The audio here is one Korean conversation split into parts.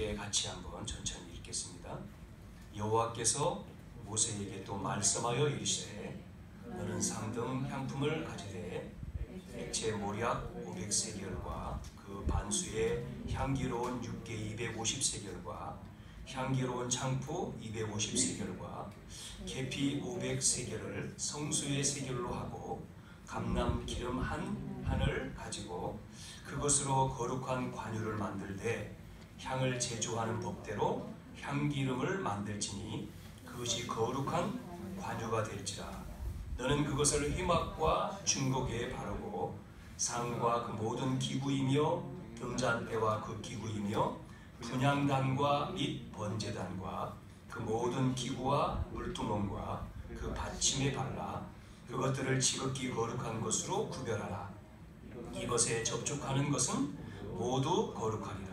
함께 같이 한번 천천히 읽겠습니다. 여호와께서 모세에게 또 말씀하여 이르시되 너는 상등 향품을 가지되 액체 모략 500세겔과 그 반수의 향기로운 육개 250세겔과 향기로운 창포 250세겔과 계피 500세겔을 성수의 세겔로 하고 감람 기름 한 한을 가지고 그것으로 거룩한 관유를 만들되 향을 제조하는 법대로 향기름을 만들지니 그것이 거룩한 관유가 될지라. 너는 그것을 휘막과 중고개에 바르고 상과 그 모든 기구이며 등잔대와 그 기구이며 분향단과 및 번제단과 그 모든 기구와 물두멍과 그 받침에 발라 그것들을 지극히 거룩한 것으로 구별하라. 이것에 접촉하는 것은 모두 거룩하리라.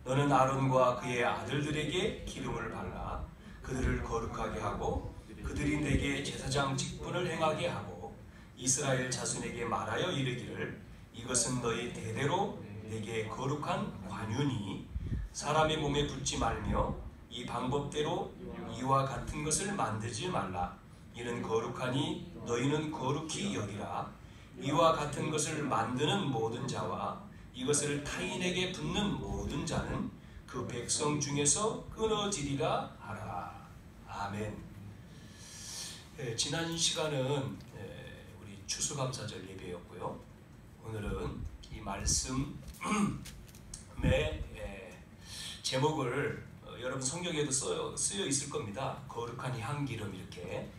너는 아론과 그의 아들들에게 기름을 발라 그들을 거룩하게 하고 그들이 내게 제사장 직분을 행하게 하고 이스라엘 자손에게 말하여 이르기를 이것은 너희 대대로 내게 거룩한 관유니 사람의 몸에 붙지 말며 이 방법대로 이와 같은 것을 만들지 말라. 이는 거룩하니 너희는 거룩히 여기라. 이와 같은 것을 만드는 모든 자와 이것을 타인에게 붓는 모든 자는 그 백성 중에서 끊어지리라 하라. 아멘. 지난 시간은 우리 추수감사절 예배였고요. 오늘은 이 말씀의 제목을 여러분 성경에도 쓰여 있을 겁니다. 거룩한 향기름 이렇게.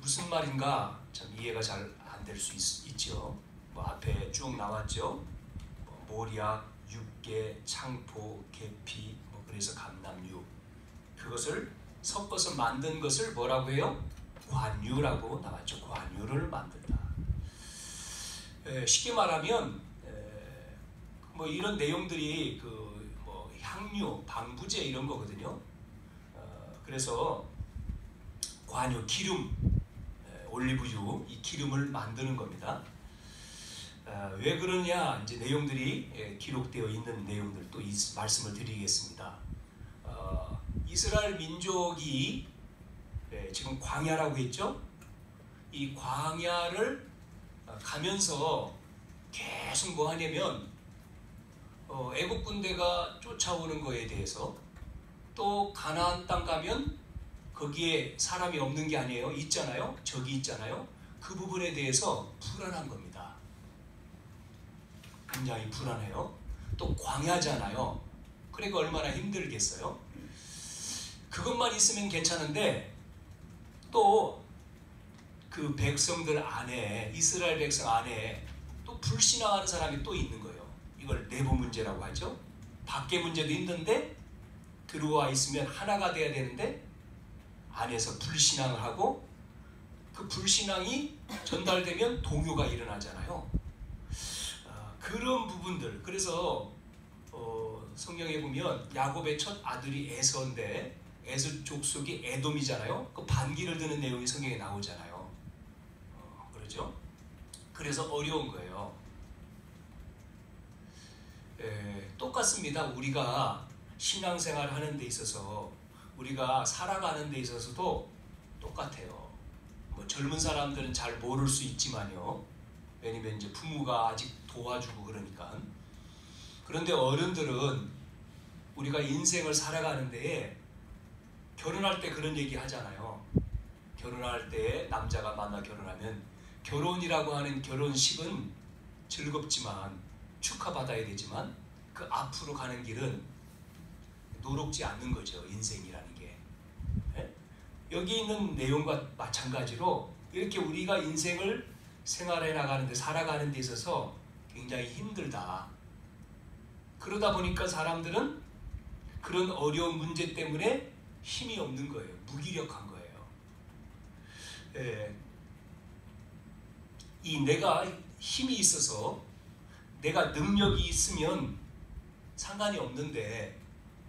무슨 말인가 참 이해가 잘 안 될 수 있죠. 뭐 앞에 쭉 나왔죠. 모략, 육개, 창포, 계피, 그래서 감람유. 그것을 섞어서 만든 것을 뭐라고 해요? 관유라고 나왔죠. 관유를 만든다. 쉽게 말하면 뭐 이런 내용들이 뭐 향유, 방부제 이런 거거든요. 그래서 관유, 기름, 올리브유, 이 기름을 만드는 겁니다. 왜 그러냐 이제 내용들이 기록되어 있는 내용들 또 말씀을 드리겠습니다. 이스라엘 민족이 지금 광야라고 했죠. 이 광야를 가면서 계속 뭐 하냐면 애국 군대가 쫓아오는 거에 대해서 또 가나안 땅 가면 거기에 사람이 없는 게 아니에요. 있잖아요. 적이 있잖아요. 그 부분에 대해서 불안한 겁니다. 굉장히 불안해요. 또 광야잖아요. 그러니까 얼마나 힘들겠어요. 그것만 있으면 괜찮은데 또 그 백성들 안에 이스라엘 백성 안에 또 불신앙하는 사람이 또 있는 거예요. 이걸 내부 문제라고 하죠. 밖의 문제도 힘든데 들어와 있으면 하나가 돼야 되는데 안에서 불신앙을 하고 그 불신앙이 전달되면 동요가 일어나잖아요. 그런 부분들. 그래서 성경에 보면 야곱의 첫 아들이 에서인데 에서 족속이 에돔이잖아요. 그 반기를 드는 내용이 성경에 나오잖아요. 그렇죠? 그래서 어려운 거예요. 똑같습니다. 우리가 신앙생활 하는 데 있어서 우리가 살아가는 데 있어서도 똑같아요. 뭐 젊은 사람들은 잘 모를 수 있지만요. 왜냐면 이제 부모가 아직 도와주고 그러니까. 그런데 어른들은 우리가 인생을 살아가는 데에 결혼할 때 그런 얘기 하잖아요. 결혼할 때 남자가 만나 결혼하면 결혼이라고 하는 결혼식은 즐겁지만 축하받아야 되지만 그 앞으로 가는 길은 노롭지 않는 거죠. 인생이라는 게. 여기 있는 내용과 마찬가지로 이렇게 우리가 인생을 생활해 나가는데 살아가는 데 있어서 굉장히 힘들다. 그러다 보니까 사람들은 그런 어려운 문제 때문에 힘이 없는 거예요. 무기력한 거예요. 이 내가 힘이 있어서 내가 능력이 있으면 상관이 없는데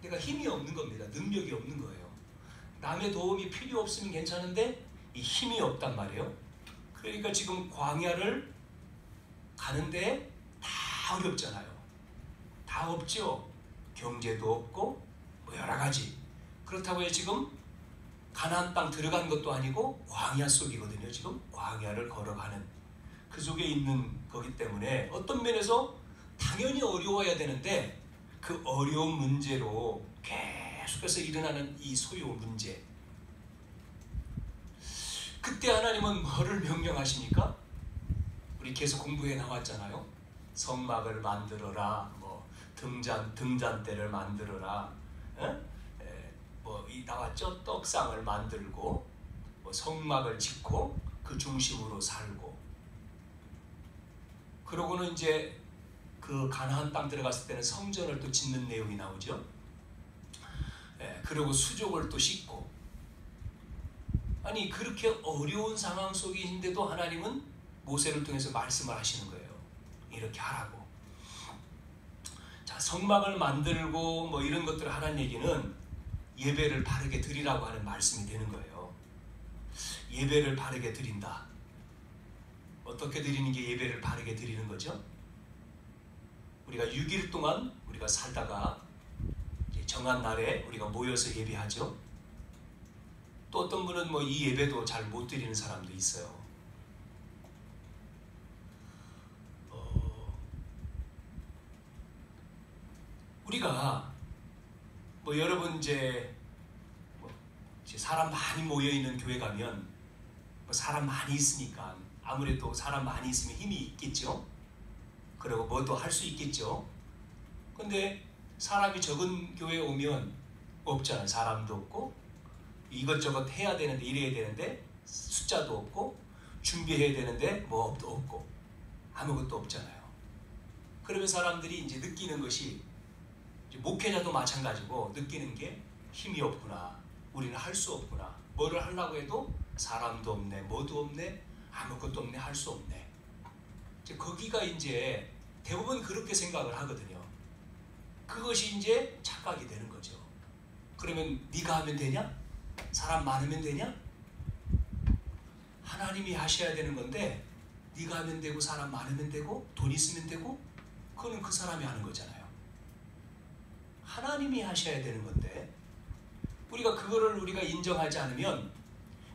내가 힘이 없는 겁니다. 능력이 없는 거예요. 남의 도움이 필요 없으면 괜찮은데 이 힘이 없단 말이에요. 그러니까 지금 광야를 가는데 다 어렵잖아요. 다 없죠. 경제도 없고 뭐 여러 가지. 그렇다고 해서 지금 가나안 땅 들어간 것도 아니고 광야 속이거든요. 지금 광야를 걸어가는 그 속에 있는 거기 때문에 어떤 면에서 당연히 어려워야 되는데 그 어려운 문제로 계속해서 일어나는 이 소요 문제. 그때 하나님은 뭐를 명령하십니까? 우리 계속 공부해 나왔잖아요. 성막을 만들어라, 뭐 등잔대를 만들어라, 뭐 나왔죠. 떡상을 만들고, 뭐 성막을 짓고 그 중심으로 살고. 그러고는 이제 그 가나안 땅 들어갔을 때는 성전을 또 짓는 내용이 나오죠. 그리고 수족을 또 씻고. 아니 그렇게 어려운 상황 속인데도 하나님은 모세를 통해서 말씀을 하시는 거예요. 이렇게 하라고. 자, 성막을 만들고 뭐 이런 것들을 하라는 얘기는 예배를 바르게 드리라고 하는 말씀이 되는 거예요. 예배를 바르게 드린다. 어떻게 드리는 게 예배를 바르게 드리는 거죠? 우리가 6일 동안 우리가 살다가 정한 날에 우리가 모여서 예배하죠. 또 어떤 분은 뭐 이 예배도 잘 못 드리는 사람도 있어요. 우리가 뭐 여러분 이제 사람 많이 모여 있는 교회 가면 뭐 사람 많이 있으니까 아무래도 사람 많이 있으면 힘이 있겠죠. 그리고 뭐도 할 수 있겠죠. 근데 사람이 적은 교회에 오면 없잖아요. 사람도 없고 이것저것 해야 되는데 이래야 되는데 숫자도 없고 준비해야 되는데 뭐도 없고 아무것도 없잖아요. 그러면 사람들이 이제 느끼는 것이 이제 목회자도 마찬가지고 느끼는 게 힘이 없구나. 우리는 할 수 없구나. 뭐를 하려고 해도 사람도 없네. 뭐도 없네. 아무것도 없네. 할 수 없네. 이제 거기가 이제 대부분 그렇게 생각을 하거든요. 그것이 이제 착각이 되는 거죠. 그러면 네가 하면 되냐? 사람 많으면 되냐? 하나님이 하셔야 되는 건데 네가 하면 되고 사람 많으면 되고 돈 있으면 되고 그거는 그 사람이 하는 거잖아요. 하나님이 하셔야 되는 건데 우리가 그거를 우리가 인정하지 않으면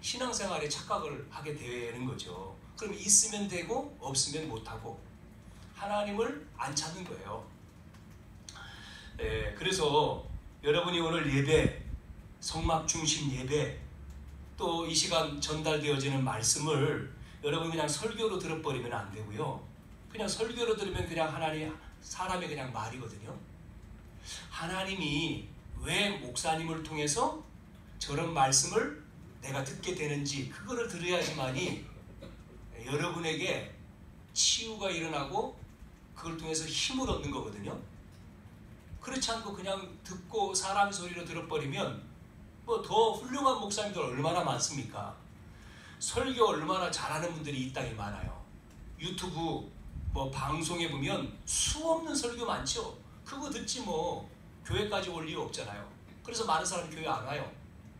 신앙생활에 착각을 하게 되는 거죠. 그럼 있으면 되고 없으면 못하고 하나님을 안 찾는 거예요. 그래서 여러분이 오늘 예배, 성막 중심 예배, 또 이 시간 전달되어지는 말씀을 여러분 그냥 설교로 들어버리면 안 되고요. 그냥 설교로 들으면 그냥 하나님, 사람의 그냥 말이거든요. 하나님이 왜 목사님을 통해서 저런 말씀을 내가 듣게 되는지 그거를 들어야지만이 여러분에게 치유가 일어나고 그걸 통해서 힘을 얻는 거거든요. 그렇지 않고 그냥 듣고 사람의 소리로 들어버리면 뭐 더 훌륭한 목사님들 얼마나 많습니까? 설교 얼마나 잘하는 분들이 이 땅에 많아요. 유튜브 뭐 방송에 보면 수없는 설교 많죠. 그거 듣지 뭐 교회까지 올 이유 없잖아요. 그래서 많은 사람이 교회 안 와요.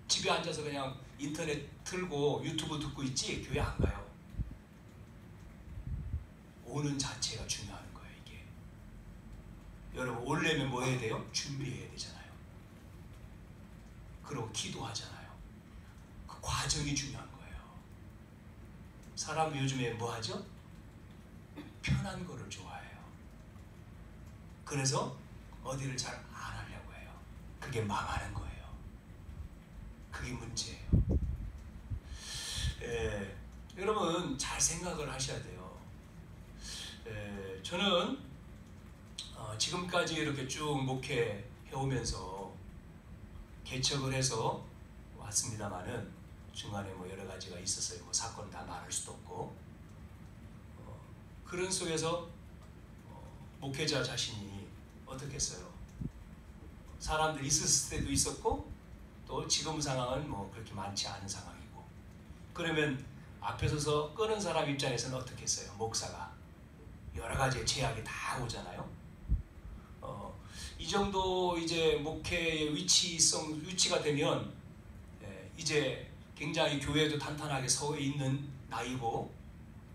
집에 앉아서 그냥 인터넷 틀고 유튜브 듣고 있지 교회 안 가요. 오는 자체가 중요한 거예요. 이게 여러분 오려면 뭐 해야 돼요? 준비해야 되잖아요. 그리고 기도하잖아요. 그 과정이 중요한 거예요. 사람 요즘에 뭐 하죠? 편한 거를 좋아해요. 그래서 어디를 잘 안 하려고 해요. 그게 망하는 거예요. 그게 문제예요. 여러분 잘 생각을 하셔야 돼요. 저는 지금까지 이렇게 쭉 목회해 오면서 개척을 해서 왔습니다만은 중간에 뭐 여러 가지가 있었어요. 뭐 사건 다 말할 수도 없고 그런 속에서 목회자 자신이 어떻겠어요? 사람들이 있었을 때도 있었고 또 지금 상황은 뭐 그렇게 많지 않은 상황이고 그러면 앞에 서서 끄는 사람 입장에서는 어떻겠어요? 목사가 여러 가지의 제약이 다 오잖아요. 이 정도 이제 목회의 위치가 되면 이제 굉장히 교회도 탄탄하게 서 있는 나이고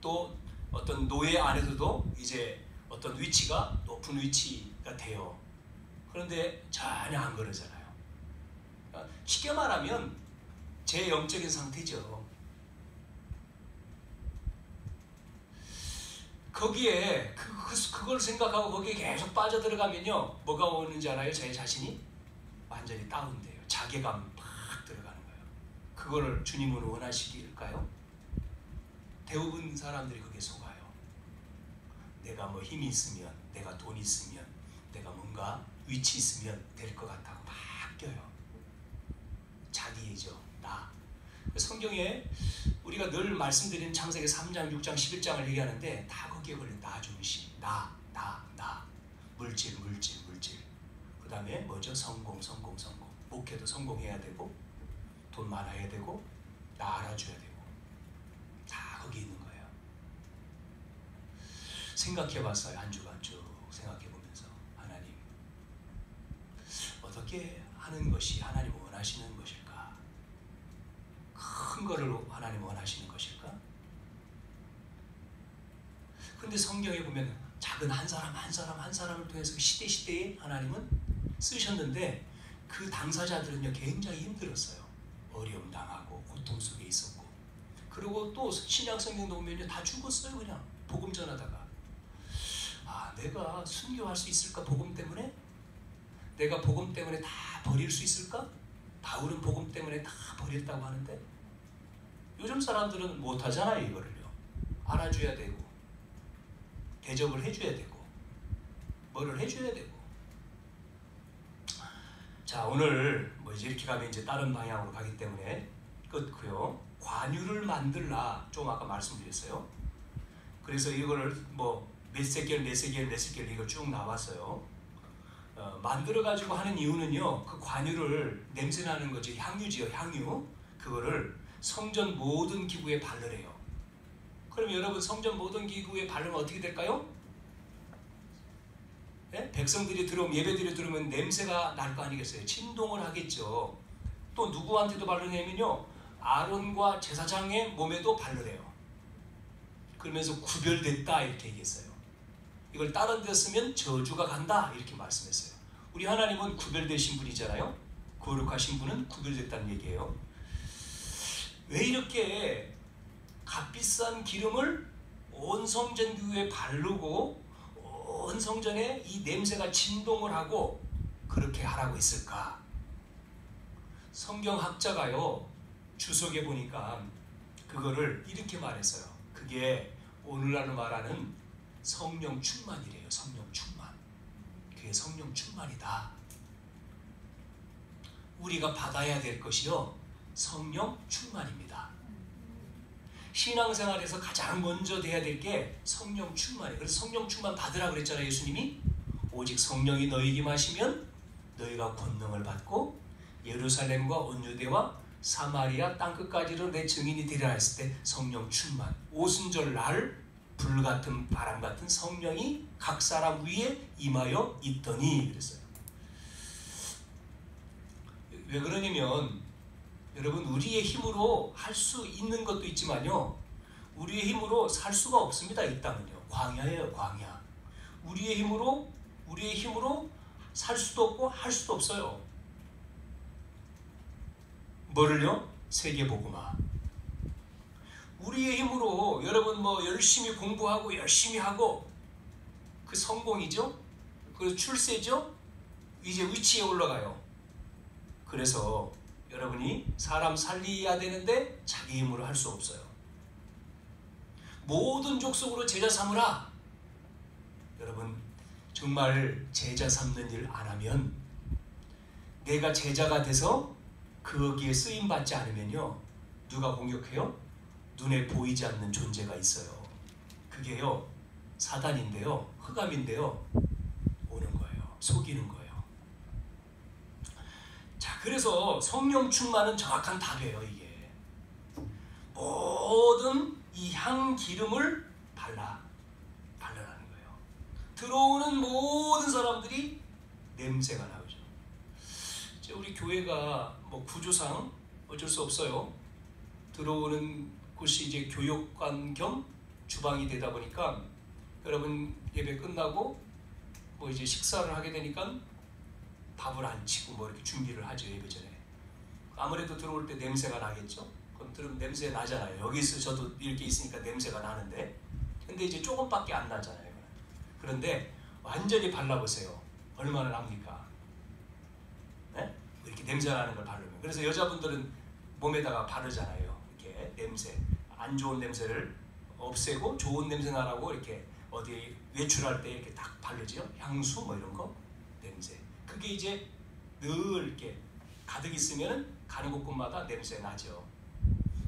또 어떤 노예 안에서도 이제 어떤 위치가 높은 위치가 돼요. 그런데 전혀 안 그러잖아요. 쉽게 말하면 제 영적인 상태죠. 거기에 그걸 생각하고 거기에 계속 빠져들어가면요, 뭐가 오는지 알아요? 제 자신이 완전히 다운돼요. 자괴감 팍 들어가는 거예요. 그거를 주님은 원하시길까요? 대부분 사람들이 거기에 속아요. 내가 뭐 힘이 있으면, 내가 돈 있으면, 내가 뭔가 위치 있으면 될 것 같다고 막 껴요. 자기애죠. 나. 성경에 우리가 늘 말씀드리는 창세기 3장, 6장, 11장을 얘기하는데 다 거기에 걸린 나 중심. 나. 물질. 그 다음에 뭐죠? 성공. 목회도 성공해야 되고, 돈 많아야 되고, 나 알아줘야 되고, 다 거기 있는 거예요. 생각해봤어요. 한 주간 쭉 생각해보면서 하나님 어떻게 하는 것이 하나님 원하시는 것일까? 큰 거를 하나님 원하시는 것일까? 근데 성경에 보면 작은 한 사람을 통해서 시대에 하나님은 쓰셨는데 그 당사자들은요 굉장히 힘들었어요. 어려움 당하고 고통 속에 있었고, 그리고 또 신약 성경도 보면요 다 죽었어요. 그냥 복음 전하다가. 내가 순교할 수 있을까? 복음 때문에? 내가 복음 때문에 다 버릴 수 있을까? 바울은 복음 때문에 다 버렸다고 하는데 요즘 사람들은 못하잖아요. 이거를요. 알아줘야 되고, 대접을 해줘야 되고, 뭐를 해줘야 되고. 자, 오늘 뭐 이제 이렇게 가면 이제 다른 방향으로 가기 때문에 끊고요. 관유를 만들라 좀 아까 말씀드렸어요. 그래서 이거를 뭐 몇 세겔 이거 쭉 나왔어요. 만들어가지고 하는 이유는요, 그 관유를 냄새나는 거지, 향유지요, 향유. 그거를 성전 모든 기구에 바르래요. 그럼 여러분 성전 모든 기구에 바르면 어떻게 될까요? 네? 백성들이 들어오면, 예배들이 들어오면 냄새가 날 거 아니겠어요? 진동을 하겠죠. 또 누구한테도 바르냐면요, 아론과 제사장의 몸에도 바르래요. 그러면서 구별됐다 이렇게 얘기했어요. 이걸 다른 데 쓰면 저주가 간다 이렇게 말씀했어요. 우리 하나님은 구별되신 분이잖아요. 거룩하신 분은 구별됐다는 얘기예요. 왜 이렇게 값비싼 기름을 온 성전 기구에 바르고 온 성전에 이 냄새가 진동을 하고 그렇게 하라고 했을까? 성경학자가요 주석에 보니까 그거를 이렇게 말했어요. 그게 오늘날로 말하는 성령 충만이래요. 성령 충만. 그게 성령 충만이다. 우리가 받아야 될 것이요 성령 충만입니다. 신앙생활에서 가장 먼저 돼야 될 게 성령 충만이에요. 그래서 성령 충만 받으라고 그랬잖아요. 예수님이 오직 성령이 너희에게 임하시면 너희가 권능을 받고 예루살렘과 온 유대와 사마리아 땅끝까지로 내 증인이 되리라 했을 때 성령 충만, 오순절 날 불같은 바람같은 성령이 각 사람 위에 임하여 있더니 그랬어요. 왜 그러냐면 여러분 우리의 힘으로 할 수 있는 것도 있지만요, 우리의 힘으로 살 수가 없습니다. 이 땅은요 광야예요. 광야. 우리의 힘으로 살 수도 없고 할 수도 없어요. 뭐를요? 세계복음화. 우리의 힘으로 여러분 뭐 열심히 공부하고 열심히 하고 그 성공이죠? 그 출세죠? 이제 위치에 올라가요. 그래서 여러분이 사람 살려야 되는데 자기 힘으로 할 수 없어요. 모든 족속으로 제자 삼으라. 여러분 정말 제자 삼는 일 안 하면, 내가 제자가 돼서 거기에 쓰임받지 않으면요 누가 공격해요? 눈에 보이지 않는 존재가 있어요. 그게요 사단인데요, 흑암인데요, 오는 거예요. 속이는 거예요. 자, 그래서 성령 충만은 정확한 답이에요. 이게 모든 이 향 기름을 발라라는 거예요. 들어오는 모든 사람들이 냄새가 나오죠. 이제 우리 교회가 뭐 구조상 어쩔 수 없어요. 들어오는 곳이 이제 교육관 겸 주방이 되다 보니까 여러분 예배 끝나고 뭐 이제 식사를 하게 되니까 밥을 안 치고 뭐 이렇게 준비를 하죠. 예배 전에. 아무래도 들어올 때 냄새가 나겠죠. 그럼 들으면 냄새 나잖아요. 여기서 저도 이렇게 있으니까 냄새가 나는데, 근데 이제 조금밖에 안 나잖아요. 그런데 완전히 발라보세요. 얼마나 납니까? 네? 이렇게 냄새 나는 걸 바르면. 그래서 여자분들은 몸에다가 바르잖아요. 이렇게 냄새, 안 좋은 냄새를 없애고 좋은 냄새 나라고 이렇게 어디 외출할 때 이렇게 딱 바르죠. 향수 뭐 이런 거, 냄새. 그게 이제 늘 이렇게 가득 있으면 가는 곳곳마다 냄새 나죠.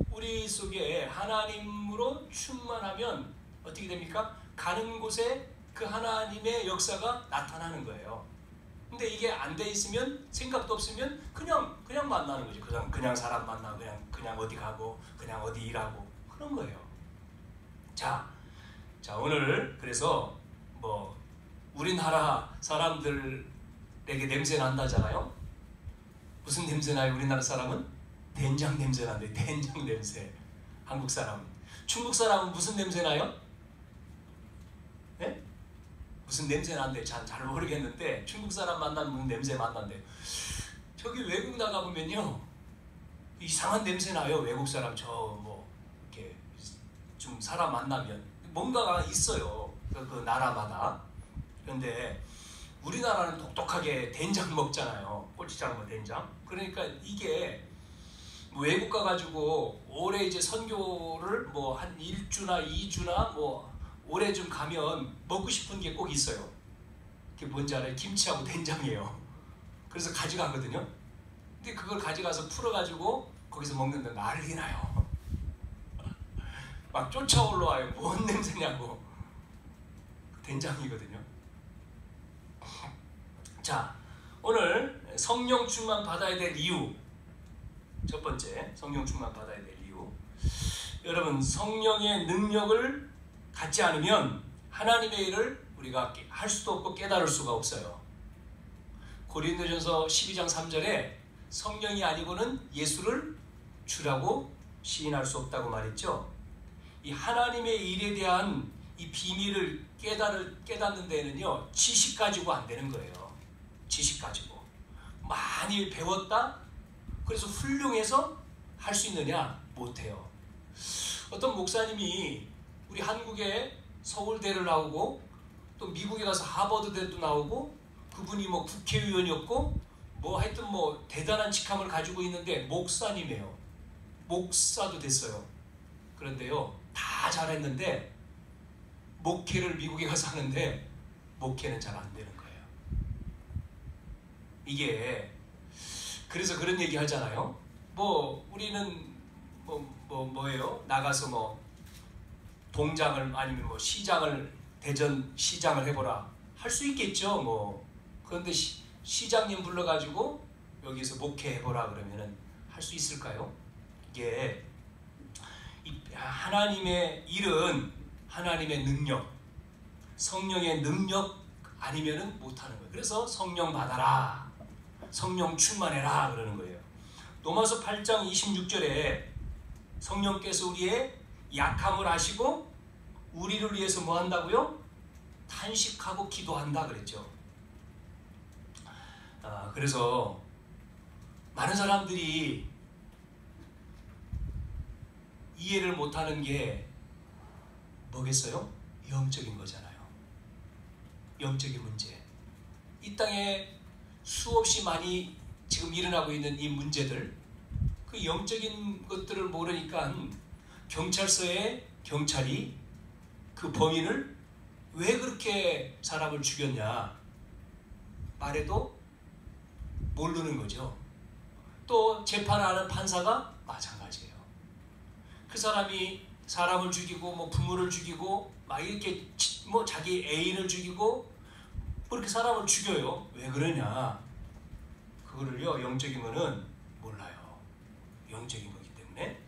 우리 속에 하나님으로 충만하면 어떻게 됩니까? 가는 곳에 그 하나님의 역사가 나타나는 거예요. 근데 이게 안 돼 있으면, 생각도 없으면 그냥 만나는 거죠. 그냥 사람 만나고 그냥 어디 가고 그냥 어디 일하고 그런 거예요. 자 오늘 그래서 뭐 우리나라 사람들에게 냄새 난다잖아요. 무슨 냄새 나요? 우리나라 사람은 된장 냄새 난대. 된장 냄새. 한국 사람은. 중국 사람은 무슨 냄새 나요? 네? 무슨 냄새 난대. 잘 모르겠는데 중국 사람 만나면 무슨 냄새 만난대. 저기 외국 나가보면요 이상한 냄새 나요. 외국 사람 뭐 이렇게 좀 사람 만나면 뭔가가 있어요. 그 나라마다. 그런데 우리나라는 독특하게 된장 먹잖아요. 고추장 뭐 된장. 그러니까 이게 뭐 외국 가가지고 올해 이제 선교를 뭐 한 1주나 2주나 뭐 올해 좀 가면 먹고 싶은 게 꼭 있어요. 그게 뭔지 알아요? 김치하고 된장이에요. 그래서 가져가거든요. 근데 그걸 가져가서 풀어가지고 거기서 먹는데 난리 나요. 막 쫓아 올라와요. 뭔 냄새냐고. 된장이거든요. 자, 오늘 성령 충만 받아야 될 이유. 첫 번째, 성령 충만 받아야 될 이유. 여러분, 성령의 능력을 갖지 않으면 하나님의 일을 우리가 할 수도 없고 깨달을 수가 없어요. 고린도전서 12장 3절에 성령이 아니고는 예수를 주라고 시인할 수 없다고 말했죠. 이 하나님의 일에 대한 이 비밀을 깨닫는 데는요, 지식 가지고 안 되는 거예요. 지식 가지고. 많이 배웠다? 그래서 훌륭해서 할 수 있느냐? 못해요. 어떤 목사님이 우리 한국에 서울대를 나오고 또 미국에 가서 하버드대도 나오고 그분이 뭐 국회의원이었고 뭐 하여튼 뭐 대단한 직함을 가지고 있는데 목사님이에요. 목사도 됐어요. 그런데요, 다 잘했는데 목회를 미국에 가서 하는데 목회는 잘 안 되는 거예요. 이게 그래서 그런 얘기 하잖아요. 뭐 우리는 뭐예요? 나가서 뭐 동장을 아니면 뭐 시장을 대전 시장을 해보라 할 수 있겠죠. 뭐 그런데 시장님 불러가지고 여기서 목회해보라 그러면은 할 수 있을까요? 이게 하나님의 일은 하나님의 능력, 성령의 능력 아니면은 못하는 거예요. 그래서 성령 받아라, 성령 충만해라 그러는 거예요. 로마서 8장 26절에 성령께서 우리의 약함을 아시고 우리를 위해서 뭐 한다고요? 탄식하고 기도한다 그랬죠. 그래서 많은 사람들이 이해를 못하는 게 뭐겠어요? 영적인 거잖아요. 영적인 문제. 이 땅에 수없이 많이 지금 일어나고 있는 이 문제들, 그 영적인 것들을 모르니까 경찰서에 경찰이 그 범인을 왜 그렇게 사람을 죽였냐 말해도 모르는 거죠. 또 재판하는 판사가 마찬가지예요. 그 사람이 사람을 죽이고 뭐 부모를 죽이고 막 이렇게 뭐 자기 애인을 죽이고 그렇게 사람을 죽여요. 왜 그러냐? 그거를요, 영적인 거는 몰라요. 영적인 거기 때문에.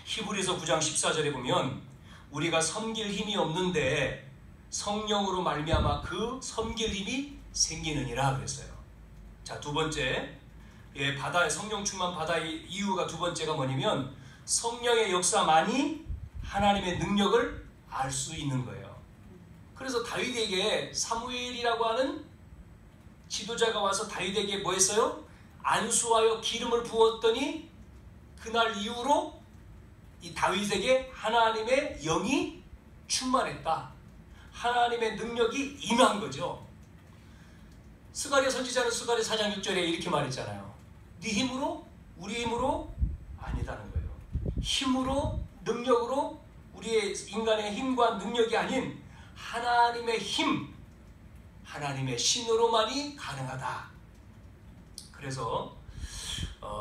히브리서 9장 14절에 보면 우리가 섬길 힘이 없는데 성령으로 말미암아 그 섬길 힘이 생기느니라 그랬어요. 자, 두 번째, 성령 충만 받아의 이유가 두 번째가 뭐냐면 성령의 역사만이 하나님의 능력을 알 수 있는 거예요. 그래서 다윗에게 사무엘이라고 하는 지도자가 와서 다윗에게 뭐 했어요? 안수하여 기름을 부었더니 그날 이후로 이 다윗에게 하나님의 영이 충만했다. 하나님의 능력이 임한 거죠. 스가랴 선지자는 스가랴 4장 6절에 이렇게 말했잖아요. 네 힘으로 우리 힘으로 아니다는 거예요. 힘으로 능력으로 우리의 인간의 힘과 능력이 아닌 하나님의 힘, 하나님의 신으로만이 가능하다. 그래서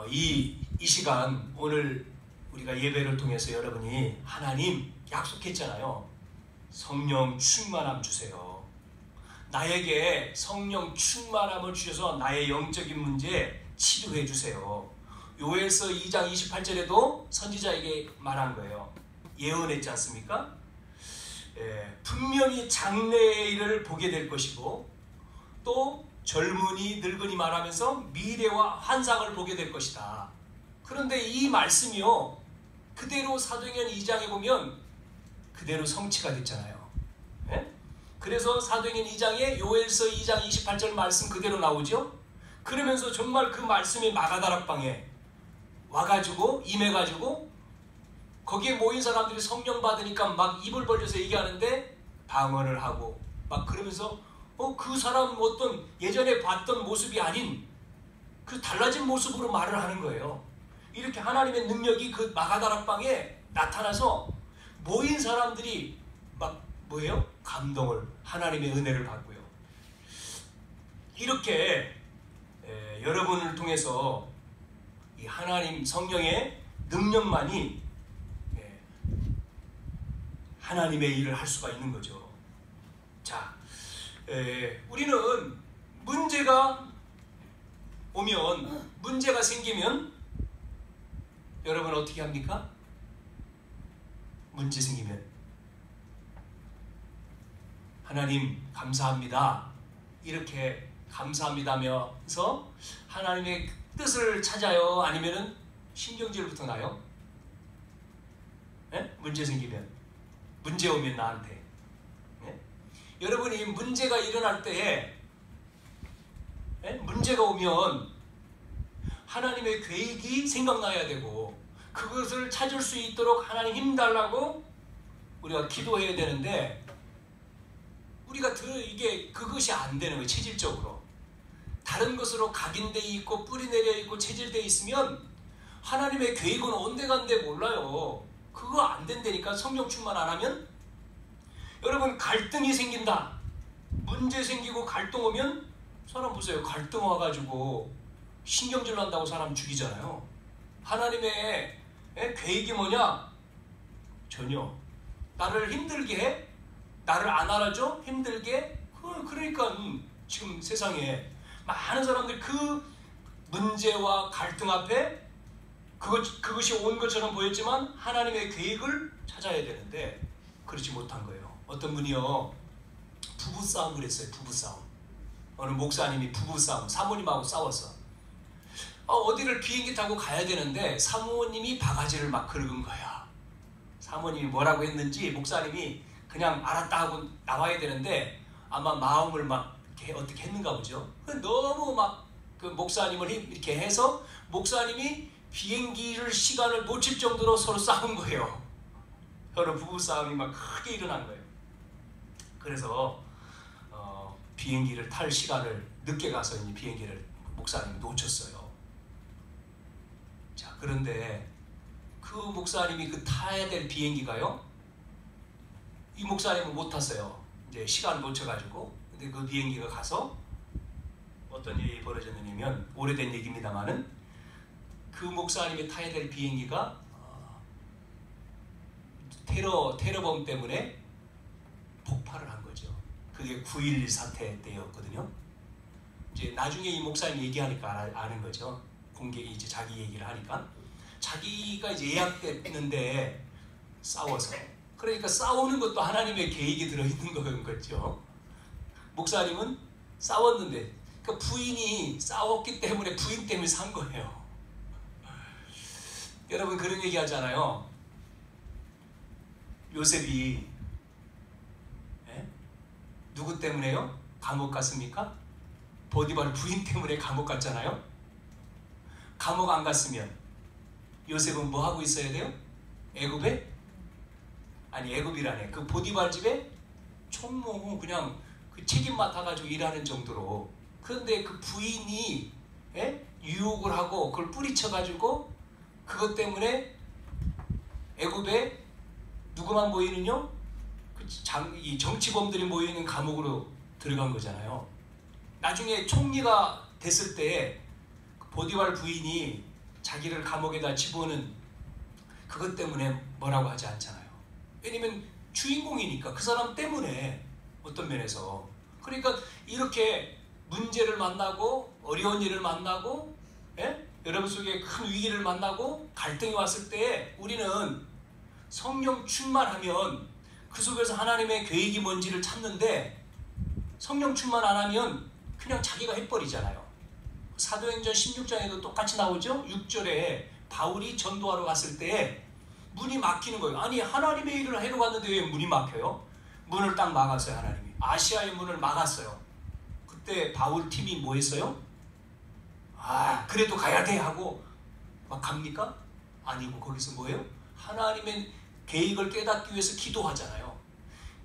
이 시간 오늘 우리가 예배를 통해서 여러분이 하나님 약속했잖아요. 성령 충만함 주세요. 나에게 성령 충만함을 주셔서 나의 영적인 문제 치료해 주세요. 요엘서 2장 28절에도 선지자에게 말한 거예요. 예언했지 않습니까? 분명히 장래의 일을 보게 될 것이고 또 젊은이 늙은이 말하면서 미래와 환상을 보게 될 것이다. 그런데 이 말씀이요 그대로 사도행전 2장에 보면 그대로 성취가 됐잖아요. 그래서 사도행전 2장에 요엘서 2장 28절 말씀 그대로 나오죠. 그러면서 정말 그 말씀이 마가다락방에 와가지고 임해가지고 거기에 모인 사람들이 성령 받으니까 막 입을 벌려서 얘기하는데 방언을 하고 막 그러면서 그 사람 어떤 예전에 봤던 모습이 아닌 그 달라진 모습으로 말을 하는 거예요. 이렇게 하나님의 능력이 그 마가다락방에 나타나서 모인 사람들이 막 뭐예요? 감동을 하나님의 은혜를 받고요. 이렇게 여러분을 통해서 이 하나님 성령의 능력만이 하나님의 일을 할 수가 있는 거죠. 자, 우리는 문제가 오면 문제가 생기면 여러분 어떻게 합니까? 문제 생기면 하나님 감사합니다. 이렇게 감사합니다면서 하나님의 뜻을 찾아요? 아니면은 신경질부터 나요? 문제 생기면 문제 오면 나한테 여러분이 문제가 일어날 때에 문제가 오면 하나님의 계획이 생각나야 되고 그것을 찾을 수 있도록 하나님 힘 달라고 우리가 기도해야 되는데 우리가 이게 그것이 안 되는 거예요. 체질적으로 다른 것으로 각인되어 있고 뿌리 내려 있고 체질되어 있으면 하나님의 계획은 온데간데 몰라요. 그거 안 된다니까. 성령 충만 안 하면 여러분 갈등이 생긴다. 문제 생기고 갈등 오면 사람 보세요. 갈등 와가지고 신경질 난다고 사람 죽이잖아요. 하나님의 계획이 뭐냐? 전혀. 나를 힘들게 해? 나를 안 알아줘? 힘들게? 그러니까 지금 세상에 많은 사람들이 그 문제와 갈등 앞에 그것이 온 것처럼 보였지만 하나님의 계획을 찾아야 되는데 그렇지 못한 거예요. 어떤 분이요 부부싸움을 했어요. 부부싸움. 어느 목사님이 부부싸움, 사모님하고 싸웠어. 어디를 비행기 타고 가야 되는데 사모님이 바가지를 막 긁은 거야. 사모님이 뭐라고 했는지 목사님이 그냥 알았다 하고 나와야 되는데 아마 마음을 막 이렇게 어떻게 했는가 보죠. 너무 막 그 목사님을 이렇게 해서 목사님이 비행기를 시간을 놓칠 정도로 서로 싸운 거예요. 서로 부부싸움이 막 크게 일어난 거예요. 그래서 비행기를 탈 시간을 늦게 가서 이제 비행기를 목사님이 놓쳤어요. 자, 그런데 그 목사님이 그 타야 될 비행기가요, 이 목사님은 못 탔어요. 이제 시간 놓쳐가지고. 근데 그 비행기가 가서 어떤 일이 벌어졌냐면, 오래된 얘기입니다만은 그 목사님이 타야 될 비행기가 테러범 때문에 폭발을 한 거죠. 그게 9.11 사태 때였거든요. 이제 나중에 이 목사님 얘기하니까 아는 거죠. 이제 자기 얘기를 하니까 자기가 이제 예약됐는데 싸워서, 그러니까 싸우는 것도 하나님의 계획이 들어있는 거죠. 목사님은 싸웠는데 그 부인이 싸웠기 때문에 부인 때문에 산 거예요. 여러분 그런 얘기 하잖아요. 요셉이 누구 때문에요? 감옥 갔습니까? 보디발 부인 때문에 감옥 갔잖아요. 감옥 안 갔으면 요셉은 뭐 하고 있어야 돼요? 애굽에? 아니 애굽이라네. 그 보디발 집에 총무 그냥 그 책임 맡아가지고 일하는 정도로. 그런데 그 부인이 유혹을 하고 그걸 뿌리쳐가지고 그것 때문에 애굽에 누구만 모이는요? 이 정치범들이 모이는 감옥으로 들어간 거잖아요. 나중에 총리가 됐을 때 보디발 부인이 자기를 감옥에다 집어넣은 그것 때문에 뭐라고 하지 않잖아요. 왜냐면 주인공이니까 그 사람 때문에 어떤 면에서. 그러니까 이렇게 문제를 만나고 어려운 일을 만나고 여러분 속에 큰 위기를 만나고 갈등이 왔을 때 우리는 성령 충만하면 그 속에서 하나님의 계획이 뭔지를 찾는데 성령 충만 안 하면 그냥 자기가 해버리잖아요. 사도행전 16장에도 똑같이 나오죠. 6절에 바울이 전도하러 갔을 때 문이 막히는 거예요. 아니 하나님의 일을 하러 갔는데 왜 문이 막혀요? 문을 딱 막았어요. 하나님이 아시아의 문을 막았어요. 그때 바울 팀이 뭐 했어요? 그래도 가야 돼 하고 막 갑니까? 아니고 거기서 뭐예요? 하나님의 계획을 깨닫기 위해서 기도하잖아요.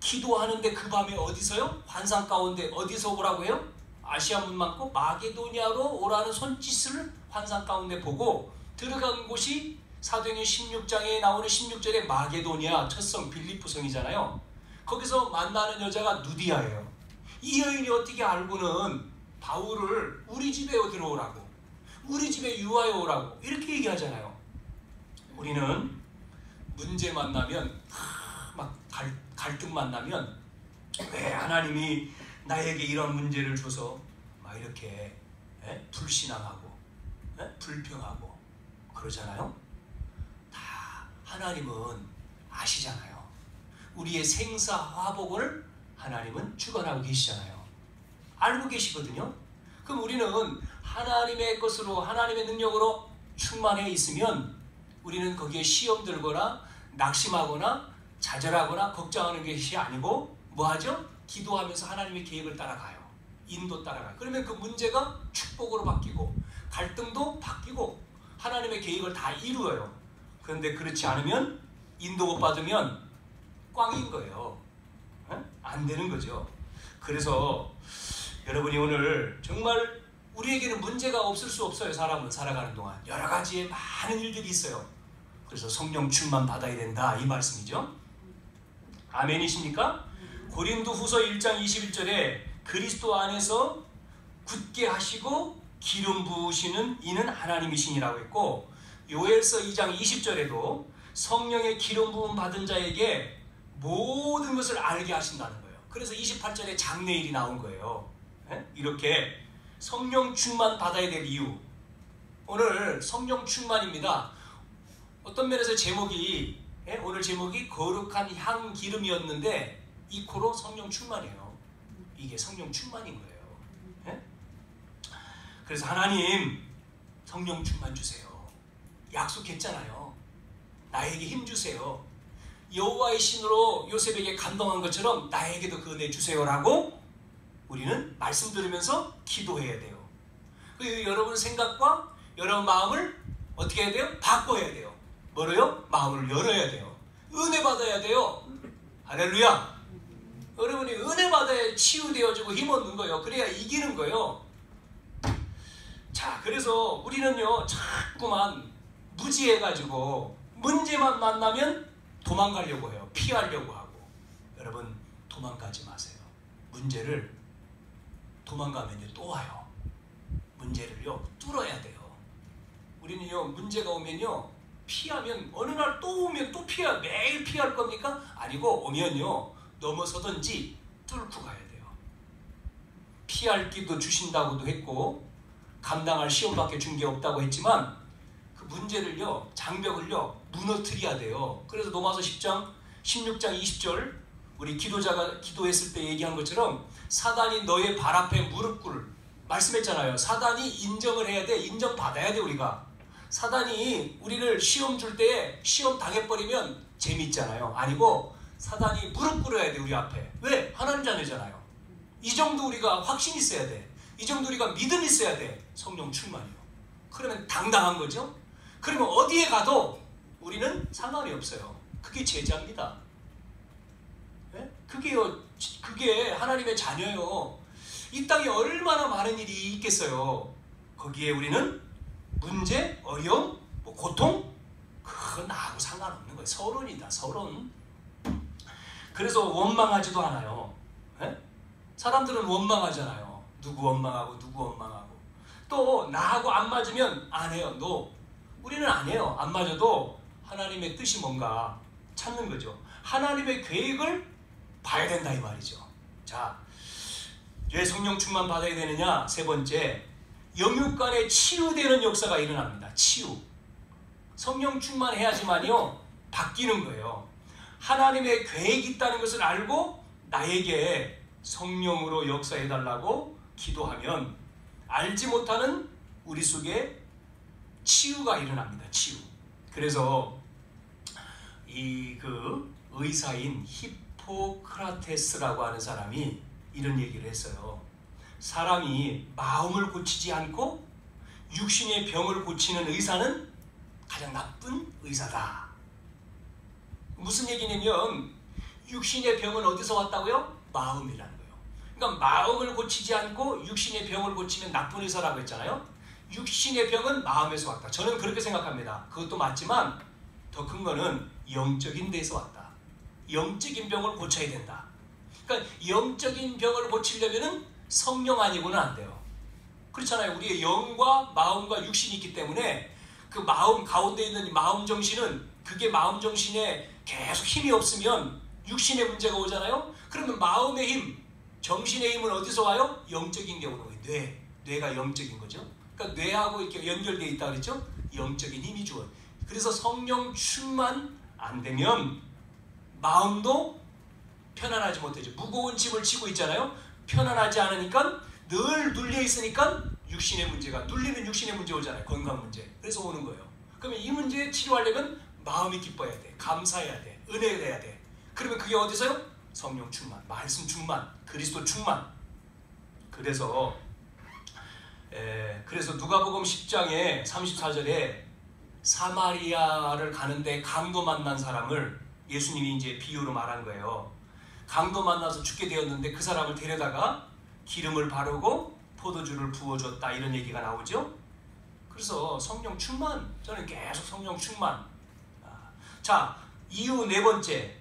기도하는데 그 밤에 어디서요? 환상 가운데 어디서 오라고 해요? 아시아 문 막고 마게도니아로 오라는 손짓을 환상 가운데 보고 들어간 곳이 사도행전 16장에 나오는 16절에 마게도니아 첫성 빌립보성이잖아요. 거기서 만나는 여자가 누디아예요. 이 여인이 어떻게 알고는 바울을 우리 집에 들어오라고, 우리 집에 유하여 오라고 이렇게 얘기하잖아요. 우리는 문제 만나면 막 갈등 만나면 왜 하나님이 나에게 이런 문제를 줘서 막 이렇게 불신앙하고 불평하고 그러잖아요. 다 하나님은 아시잖아요. 우리의 생사화복을 하나님은 주관하고 계시잖아요. 알고 계시거든요. 그럼 우리는 하나님의 것으로 하나님의 능력으로 충만해 있으면 우리는 거기에 시험 들거나 낙심하거나 좌절하거나 걱정하는 것이 아니고 뭐하죠? 기도하면서 하나님의 계획을 따라가요. 인도 따라가요. 그러면 그 문제가 축복으로 바뀌고 갈등도 바뀌고 하나님의 계획을 다 이루어요. 그런데 그렇지 않으면 인도 못 받으면 꽝인 거예요. 안 되는 거죠. 그래서 여러분이 오늘 정말 우리에게는 문제가 없을 수 없어요. 사람은 살아가는 동안 여러 가지의 많은 일들이 있어요. 그래서 성령 충만 받아야 된다 이 말씀이죠. 아멘이십니까? 고린도후서 1장 21절에 그리스도 안에서 굳게 하시고 기름 부으시는 이는 하나님이시니라고 했고, 요엘서 2장 20절에도 성령의 기름 부음 받은 자에게 모든 것을 알게 하신다는 거예요. 그래서 28절에 장래일이 나온 거예요. 이렇게 성령 충만 받아야 될 이유. 오늘 성령 충만입니다. 어떤 면에서 제목이 오늘 제목이 거룩한 향 기름이었는데 이 코로 성령 충만이에요. 이게 성령 충만인 거예요. 그래서 하나님 성령 충만 주세요. 약속했잖아요. 나에게 힘 주세요. 여호와의 신으로 요셉에게 감동한 것처럼 나에게도 그 은혜 주세요라고 우리는 말씀 들으면서 기도해야 돼요. 여러분 생각과 여러분 마음을 어떻게 해야 돼요? 바꿔야 돼요. 뭐로요? 마음을 열어야 돼요. 은혜 받아야 돼요. 할렐루야. 여러분이 은혜 받아야 치유되어지고 힘 얻는 거예요. 그래야 이기는 거예요. 자, 그래서 우리는요 자꾸만 무지해가지고 문제만 만나면 도망가려고 해요. 피하려고 하고. 여러분 도망가지 마세요. 문제를 도망가면요 또 와요. 문제를요 뚫어야 돼요. 우리는요 문제가 오면요 피하면 어느 날 또 오면 또 매일 피할 겁니까? 아니고 오면요 넘어서든지 뚫고 가야 돼요. 피할 길도 주신다고도 했고 감당할 시험밖에 준 게 없다고 했지만 그 문제를요 장벽을요 무너뜨려야 돼요. 그래서 로마서 10장 16장 20절 우리 기도자가 기도했을 때 얘기한 것처럼 사단이 너의 발 앞에 무릎 꿇을 말씀했잖아요. 사단이 인정을 해야 돼. 인정받아야 돼. 우리가 사단이 우리를 시험 줄 때 시험 당해버리면 재밌잖아요. 아니고 사단이 무릎 꿇어야 돼. 우리 앞에. 왜? 하나님 자녀잖아요. 이 정도 우리가 확신이 있어야 돼. 이 정도 우리가 믿음이 있어야 돼. 성령 충만이요. 그러면 당당한 거죠. 그러면 어디에 가도 우리는 상관이 없어요. 그게 제자입니다. 네? 그게 하나님의 자녀요. 이 땅에 얼마나 많은 일이 있겠어요. 거기에 우리는 문제, 어려움, 고통, 그건 나하고 상관없는 거예요. 서론이다, 서론. 그래서 원망하지도 않아요. 네? 사람들은 원망하잖아요. 누구 원망하고 누구 원망하고. 또 나하고 안 맞으면 안 해요. 노. 우리는 안 해요. 안 맞아도 하나님의 뜻이 뭔가 찾는 거죠. 하나님의 계획을 봐야 된다 이 말이죠. 자, 왜 성령 충만 받아야 되느냐? 세 번째, 영육간에 치유되는 역사가 일어납니다. 치유. 성령 충만해야지만요 바뀌는 거예요. 하나님의 계획이 있다는 것을 알고 나에게 성령으로 역사해달라고 기도하면 알지 못하는 우리 속에 치유가 일어납니다. 치유. 그래서 그 의사인 히포크라테스라고 하는 사람이 이런 얘기를 했어요. 사람이 마음을 고치지 않고 육신의 병을 고치는 의사는 가장 나쁜 의사다. 무슨 얘기냐면 육신의 병은 어디서 왔다고요? 마음이라는 거예요. 그러니까 마음을 고치지 않고 육신의 병을 고치면 나쁜 의사라고 했잖아요. 육신의 병은 마음에서 왔다. 저는 그렇게 생각합니다. 그것도 맞지만 더 큰 거는 영적인 데서 왔다. 영적인 병을 고쳐야 된다. 그러니까 영적인 병을 고치려면 성령 아니고는 안 돼요. 그렇잖아요. 우리의 영과 마음과 육신이 있기 때문에 그 마음 가운데 있는 마음 정신은 그게 마음 정신에 계속 힘이 없으면 육신의 문제가 오잖아요. 그러면 마음의 힘, 정신의 힘은 어디서 와요? 영적인 게 오는 거예요. 뇌가 영적인 거죠. 그러니까 뇌하고 이렇게 연결되어 있다 그랬죠. 영적인 힘이 주어요. 그래서 성령 충만 안 되면 마음도 편안하지 못하죠. 무거운 짐을 지고 있잖아요. 편안하지 않으니까 늘 눌려 있으니까 육신의 문제가 눌리면 육신의 문제 오잖아요. 건강 문제. 그래서 오는 거예요. 그러면 이 문제 치료하려면 마음이 기뻐야 돼. 감사해야 돼. 은혜해야 돼. 그러면 그게 어디서요? 성령 충만, 말씀 충만, 그리스도 충만. 그래서 누가복음 10장에 34절에 사마리아를 가는데 강도 만난 사람을 예수님이 이제 비유로 말한 거예요. 강도 만나서 죽게 되었는데 그 사람을 데려다가 기름을 바르고 포도주를 부어줬다 이런 얘기가 나오죠. 그래서 성령 충만, 저는 계속 성령 충만. 자, 이유 네 번째,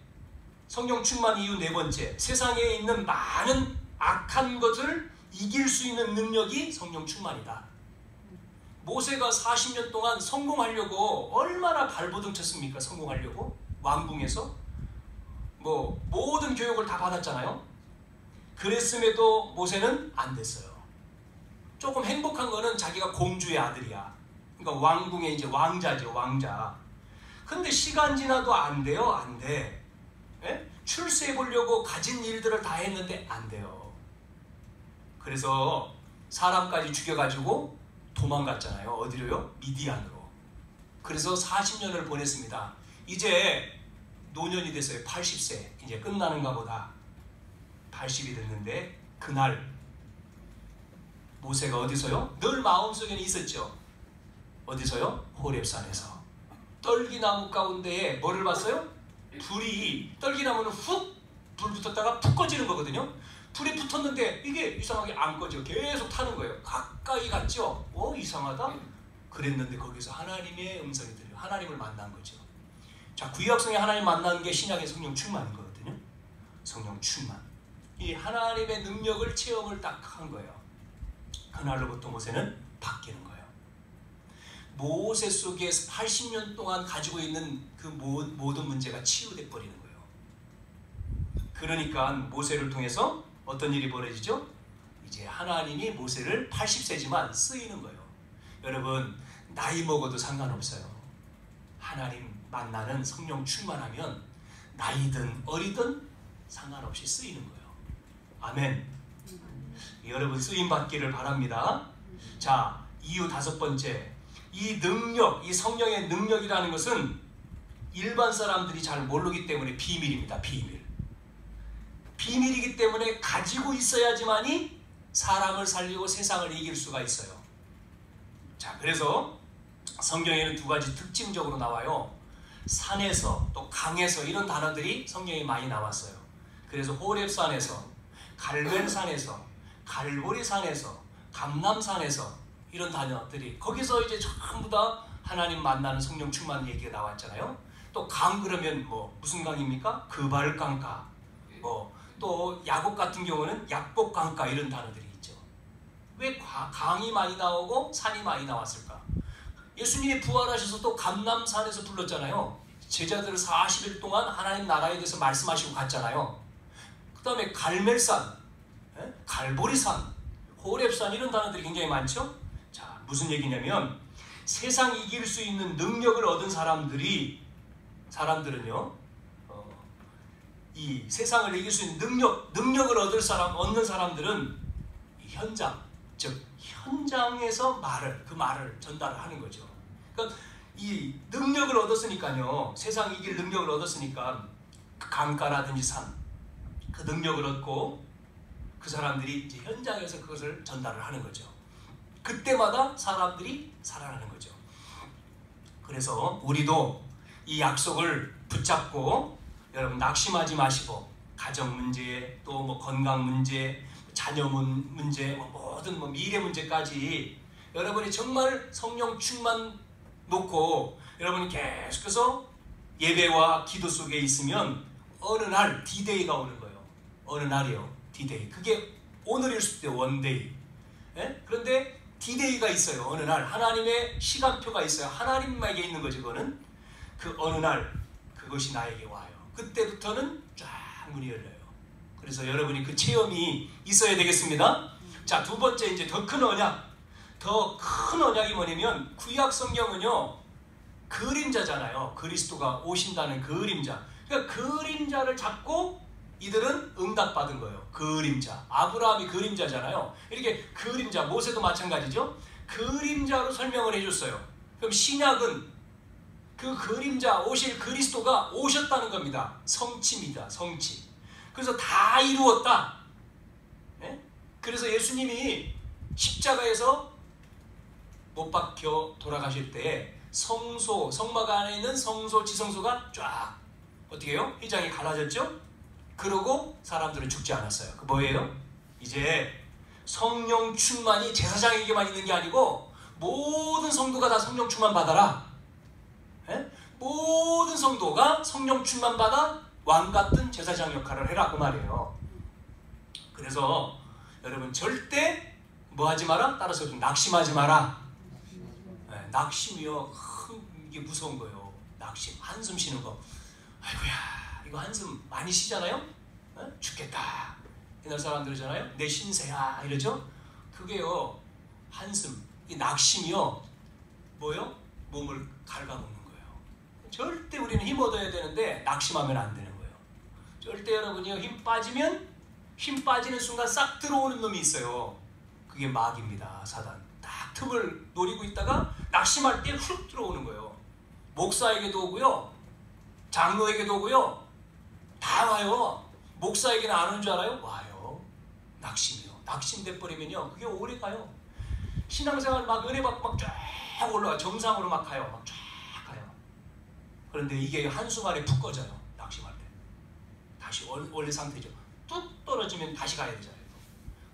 성령 충만 이유 네 번째, 세상에 있는 많은 악한 것을 이길 수 있는 능력이 성령 충만이다. 모세가 40년 동안 성공하려고 얼마나 발버둥 쳤습니까? 성공하려고 왕궁에서 모든 교육을 다 받았잖아요. 그랬음에도 모세는 안 됐어요. 조금 행복한 거는 자기가 공주의 아들이야. 그러니까 왕궁의 이제 왕자죠, 왕자. 근데 시간 지나도 안 돼요, 안 돼. 예? 출세해 보려고 가진 일들을 다 했는데 안 돼요. 그래서 사람까지 죽여가지고 도망갔잖아요. 어디로요? 미디안으로. 그래서 40년을 보냈습니다. 이제 노년이 됐어요. 80세. 이제 끝나는가 보다. 80이 됐는데 그날 모세가 어디서요? 늘 마음속에는 있었죠. 어디서요? 호렙산에서. 떨기나무 가운데에 뭐를 봤어요? 불이, 떨기나무는 훅 불 붙었다가 푹 꺼지는 거거든요. 불이 붙었는데 이게 이상하게 안 꺼져. 계속 타는 거예요. 가까이 갔죠? 이상하다? 그랬는데 거기서 하나님의 음성이 들려요. 하나님을 만난 거죠. 자, 구약성에 하나님 만나는 게 신약의 성령 충만인 거거든요. 성령 충만. 이 하나님의 능력을 체험을 딱 한 거예요. 그날로부터 모세는 바뀌는 거예요. 모세 속에 80년 동안 가지고 있는 그 모든 문제가 치유돼 버리는 거예요. 그러니까 모세를 통해서 어떤 일이 벌어지죠? 이제 하나님이 모세를 80세지만 쓰이는 거예요. 여러분, 나이 먹어도 상관없어요. 하나님 만나는 성령 충만하면 나이든 어리든 상관없이 쓰이는 거예요. 아멘. 여러분 쓰임 받기를 바랍니다. 자, 이유 다섯 번째, 이 능력, 이 성령의 능력이라는 것은 일반 사람들이 잘 모르기 때문에 비밀입니다. 비밀이기 때문에 가지고 있어야지만이 사람을 살리고 세상을 이길 수가 있어요. 자, 그래서 성경에는 두 가지 특징적으로 나와요. 산에서 또 강에서 이런 단어들이 성경에 많이 나왔어요. 그래서 호렙산에서, 갈멜산에서, 갈보리산에서, 감람산에서 이런 단어들이 거기서 이제 전부 다 하나님 만나는 성령 충만 얘기가 나왔잖아요. 또 강 그러면 뭐 무슨 강입니까? 그발강가. 또 야곱 같은 경우는 약복강가 이런 단어들이 있죠. 왜 강이 많이 나오고 산이 많이 나왔을까? 예수님이 부활하셔서 또 감람산에서 불렀잖아요. 제자들을 40일 동안 하나님 나라에 대해서 말씀하시고 갔잖아요. 그 다음에 갈멜산, 갈보리산, 호렙산 이런 단어들이 굉장히 많죠. 자, 무슨 얘기냐면 세상 이길 수 있는 능력을 얻은 사람들은요, 이 세상을 이길 수 있는 능력을 얻는 사람들은 현장, 즉 현장에서 그 말을 전달을 하는 거죠. 그러니까 이 능력을 얻었으니까요, 세상 이길 능력을 얻었으니까 강가라든지 산, 그 능력을 얻고 그 사람들이 이제 현장에서 그것을 전달을 하는 거죠. 그때마다 사람들이 살아나는 거죠. 그래서 우리도 이 약속을 붙잡고 여러분 낙심하지 마시고 가정 문제, 또 뭐 건강 문제, 자녀 문제, 모든 미래 문제까지 여러분이 정말 성령 충만 놓고 여러분이 계속해서 예배와 기도 속에 있으면 어느 날 D-Day가 오는 거예요. 어느 날이요. D-Day. 그게 오늘일 수도 있어요. 원데이. 그런데 D-Day가 있어요. 어느 날 하나님의 시간표가 있어요. 하나님에게 있는 거죠. 그거는 그 어느 날 그것이 나에게 와요. 그때부터는 쫙 문이 열려요. 그래서 여러분이 그 체험이 있어야 되겠습니다. 자, 두 번째 이제 더 큰 언약. 더 큰 언약이 뭐냐면 구약 성경은요 그림자잖아요. 그리스도가 오신다는 그림자. 그러니까 그림자를 잡고 이들은 응답받은 거예요. 그림자. 아브라함이 그림자잖아요. 이렇게 그림자, 모세도 마찬가지죠. 그림자로 설명을 해줬어요. 그럼 신약은 그 그림자 오실 그리스도가 오셨다는 겁니다. 성취입니다. 성취. 그래서 다 이루었다. 네? 그래서 예수님이 십자가에서 못 박혀 돌아가실 때 성소, 성막 안에 있는 성소, 지성소가 쫙 어떻게 해요? 휘장이 갈라졌죠? 그러고 사람들은 죽지 않았어요. 그 뭐예요? 이제 성령 충만이 제사장에게만 있는 게 아니고 모든 성도가 다 성령 충만 받아라. 모든 성도가 성령 충만 받아 왕같은 제사장 역할을 해라 그 말이에요. 그래서 여러분 절대 뭐 하지 마라? 따라서 좀 낙심하지 마라. 낙심이요. 이게 무서운 거예요. 낙심, 한숨 쉬는 거. 아이고야, 이거 한숨 많이 쉬잖아요? 죽겠다. 옛날 사람들이잖아요. 내 신세야 이러죠? 그게요, 한숨, 이 낙심이요, 뭐요? 몸을 갉아먹는 거예요. 절대 우리는 힘 얻어야 되는데 낙심하면 안 되는 거예요. 절대 여러분이요, 힘 빠지는 순간 싹 들어오는 놈이 있어요. 그게 마귀입니다. 사단. 딱 틈을 노리고 있다가 낙심할 때 훅 들어오는 거예요. 목사에게도 오고요, 장로에게도 오고요, 다 와요. 목사에게는 안 오는 줄 알아요? 와요. 낙심이요. 낙심돼 버리면요, 그게 오래 가요. 신앙생활 막 은혜 받고 막 쫙 올라가, 정상으로 막 가요. 막 쫙 가요. 그런데 이게 한순간에 푹 꺼져요. 낙심할 때. 다시 원래 상태죠. 뚝 떨어지면 다시 가야 되잖아요.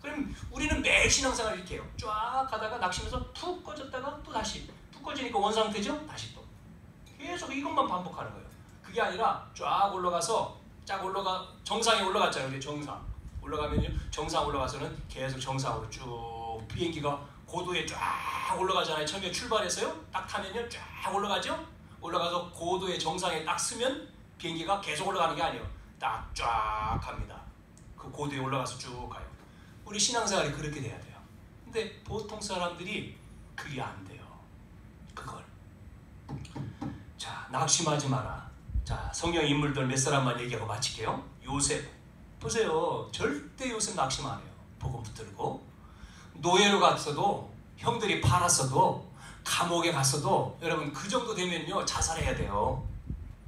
그럼 우리는 매일 신앙생활 이렇게 해요. 쫙 가다가 낙심해서 푹 꺼졌다가 또 다시 푹 꺼지니까 원상태죠? 다시 또. 계속 이것만 반복하는 거예요. 그게 아니라 쫙 올라가서 정상에 올라갔잖아요. 우리 정상 올라가면요, 정상 올라가서는 계속 정상으로 쭉 비행기가 고도에 쫙 올라가잖아요. 처음에 출발해서요, 딱 타면요 쫙 올라가죠. 올라가서 고도의 정상에 딱 서면 비행기가 계속 올라가는 게 아니에요. 딱 쫙 갑니다. 그 고도에 올라가서 쭉 가요. 우리 신앙생활이 그렇게 돼야 돼요. 근데 보통 사람들이 그게 안 돼요. 그걸. 자, 낙심하지 마라. 자, 성경 인물들 몇 사람만 얘기하고 마칠게요. 요셉. 보세요. 절대 요셉 낙심 안 해요. 복음 붙들고. 노예로 갔어도, 형들이 팔았어도, 감옥에 갔어도, 여러분 그 정도 되면요 자살해야 돼요.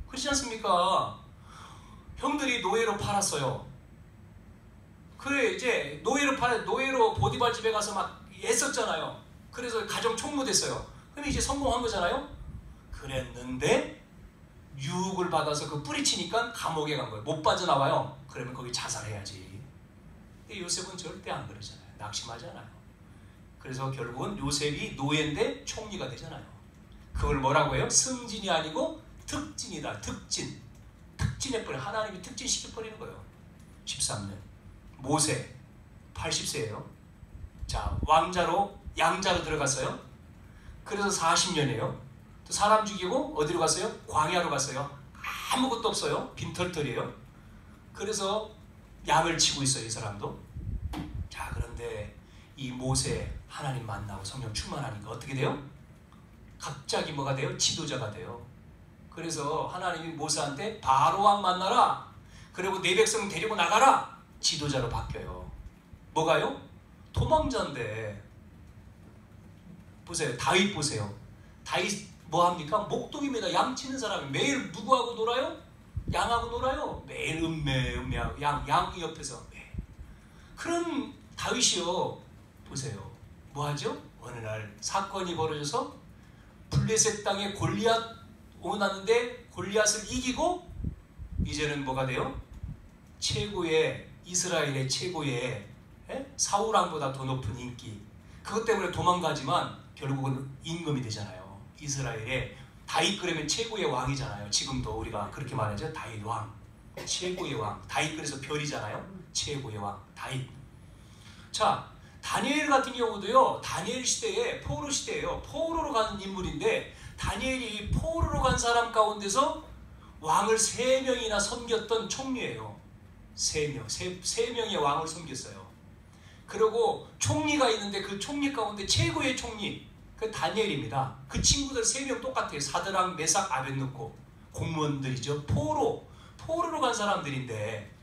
그렇지 않습니까? 형들이 노예로 팔았어요. 그래 이제 노예로 보디발 집에 가서 막 애썼잖아요. 그래서 가정 총무됐어요. 그럼 이제 성공한 거잖아요. 그랬는데 유혹을 받아서 그 뿌리치니까 감옥에 간 거예요. 못 빠져나와요. 그러면 거기 자살해야지. 근데 요셉은 절대 안 그러잖아요. 낙심하잖아요. 그래서 결국은 요셉이 노예인데 총리가 되잖아요. 그걸 뭐라고 해요? 승진이 아니고 특진이다. 특진해버려. 하나님이 특진시켜버리는 거예요. 13년. 모세 80세예요. 자, 양자로 들어갔어요. 그래서 40년이에요. 또 사람 죽이고 어디로 갔어요? 광야로 갔어요. 아무것도 없어요. 빈털털이에요. 그래서 양을 치고 있어요. 이 사람도. 자, 그런데 이 모세 하나님 만나고 성령 충만하니까 어떻게 돼요? 갑자기 뭐가 돼요? 지도자가 돼요. 그래서 하나님이 모세한테 바로왕 만나라. 그리고 내 백성 데리고 나가라. 지도자로 바뀌어요. 뭐가요? 도망자인데. 보세요. 다윗 보세요. 다윗 뭐합니까? 목동입니다. 양 치는 사람이 매일 누구하고 놀아요? 양하고 놀아요. 매일 음매하고 양이 옆에서. 그런 다윗이요. 보세요. 뭐하죠? 어느 날 사건이 벌어져서 블레셋 땅에 골리앗 오났는데 골리앗을 이기고 이제는 뭐가 돼요? 이스라엘의 최고의 사울왕보다 더 높은 인기. 그것 때문에 도망가지만 결국은 임금이 되잖아요. 이스라엘의 다윗 그러면 최고의 왕이잖아요. 지금도 우리가 그렇게 말하죠. 다윗 왕. 최고의 왕. 다윗 그래서 별이잖아요. 최고의 왕. 다윗. 자, 다니엘 같은 경우도요. 다니엘 시대에 포로 시대예요. 포로로 가는 인물인데 다니엘이 포로로 간 사람 가운데서 왕을 3명이나 섬겼던 총리예요. 3명의 왕을 섬겼어요. 그리고 총리가 있는데 그 총리 가운데 최고의 총리 그 다니엘입니다. 그 친구들 3명 똑같아요. 사드락, 메삭, 아벳느고 공무원들이죠. 포로로 간 사람들인데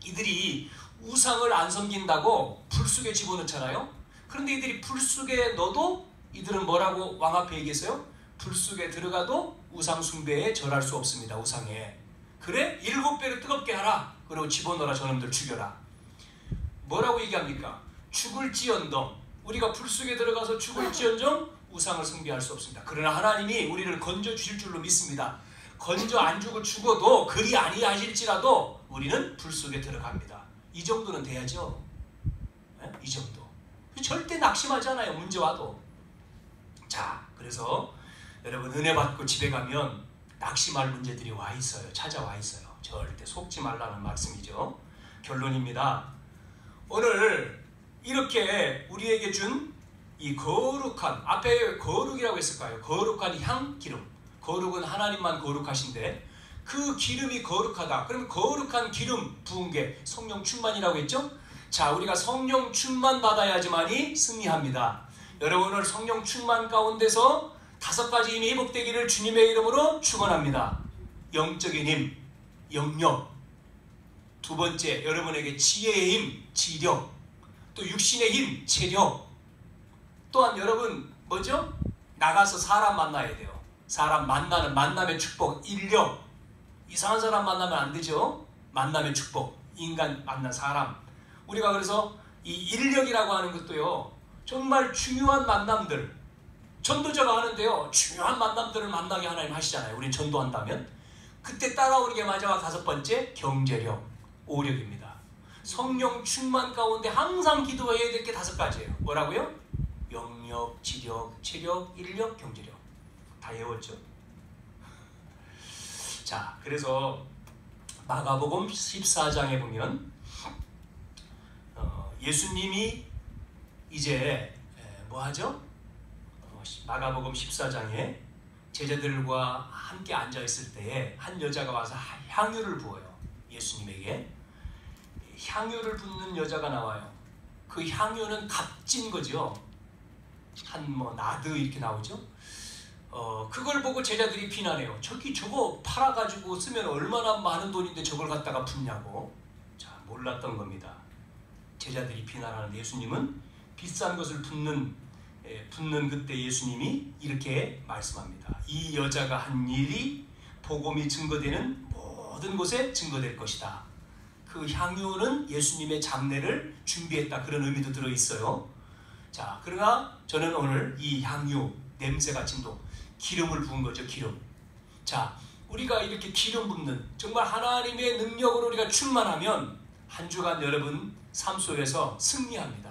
이들이 우상을 안 섬긴다고 불 속에 집어넣잖아요. 그런데 이들이 불 속에 넣어도 이들은 뭐라고 왕 앞에 얘기했어요? 불 속에 들어가도 우상 숭배에 절할 수 없습니다. 우상에. 그래? 7배로 뜨겁게 하라. 그리고 집어넣어라. 저놈들 죽여라. 뭐라고 얘기합니까? 죽을지언정 우리가 불 속에 들어가서 죽을지언정 우상을 숭배할 수 없습니다. 그러나 하나님이 우리를 건져 주실 줄로 믿습니다. 건져 안 주고 죽어도 그리 아니하실지라도 우리는 불 속에 들어갑니다. 이 정도는 돼야죠. 네? 이 정도. 절대 낙심하지 않아요. 문제 와도. 자, 그래서 여러분 은혜 받고 집에 가면 낙심할 문제들이 와 있어요. 찾아와 있어요. 절대 속지 말라는 말씀이죠. 결론입니다. 오늘 이렇게 우리에게 준 이 거룩한, 앞에 거룩이라고 했을까요? 거룩한 향, 기름. 거룩은 하나님만 거룩하신데 그 기름이 거룩하다. 그러면 거룩한 기름 부은 게 성령 충만이라고 했죠? 자, 우리가 성령 충만 받아야지만이 승리합니다. 여러분 오늘 성령 충만 가운데서 5가지 힘이 회복되기를 주님의 이름으로 축원합니다. 영적인 힘, 영력. 2번째, 여러분에게 지혜의 힘, 지력. 또 육신의 힘, 체력. 또한 여러분 뭐죠? 나가서 사람 만나야 돼요. 사람 만남의 축복, 인력. 이상한 사람 만나면 안 되죠. 만남의 축복, 인간 만난 사람. 우리가 그래서 이 인력이라고 하는 것도요. 정말 중요한 만남들. 전도자가 하는데요. 중요한 만남들을 만나게 하나님 하시잖아요. 우린 전도한다면. 그때 따라오는 게 마지막 5번째, 경제력, 오력입니다. 성령 충만 가운데 항상 기도해야 될 게 5가지예요. 뭐라고요? 영력, 지력, 체력, 인력, 경제력. 다 외웠죠. 자, 그래서 마가복음 14장에 보면 예수님이 이제 뭐하죠? 마가복음 14장에 제자들과 함께 앉아있을 때에 한 여자가 와서 향유를 부어요. 예수님에게 향유를 붓는 여자가 나와요. 그 향유는 값진 거죠. 나드 이렇게 나오죠. 그걸 보고 제자들이 비난해요. 저거 팔아가지고 쓰면 얼마나 많은 돈인데 저걸 갖다가 붓냐고. 자, 몰랐던 겁니다. 제자들이 비난하는 예수님은 비싼 것을 붓는 그때 예수님이 이렇게 말씀합니다. 이 여자가 한 일이 복음이 증거되는 모든 곳에 증거될 것이다. 그 향유는 예수님의 장례를 준비했다, 그런 의미도 들어있어요. 자, 그러나 저는 오늘 이 향유, 냄새가 진동, 기름을 부은 거죠. 기름. 자, 우리가 이렇게 기름 붓는, 정말 하나님의 능력으로 우리가 충만하면 한 주간 여러분 삶 속에서 승리합니다.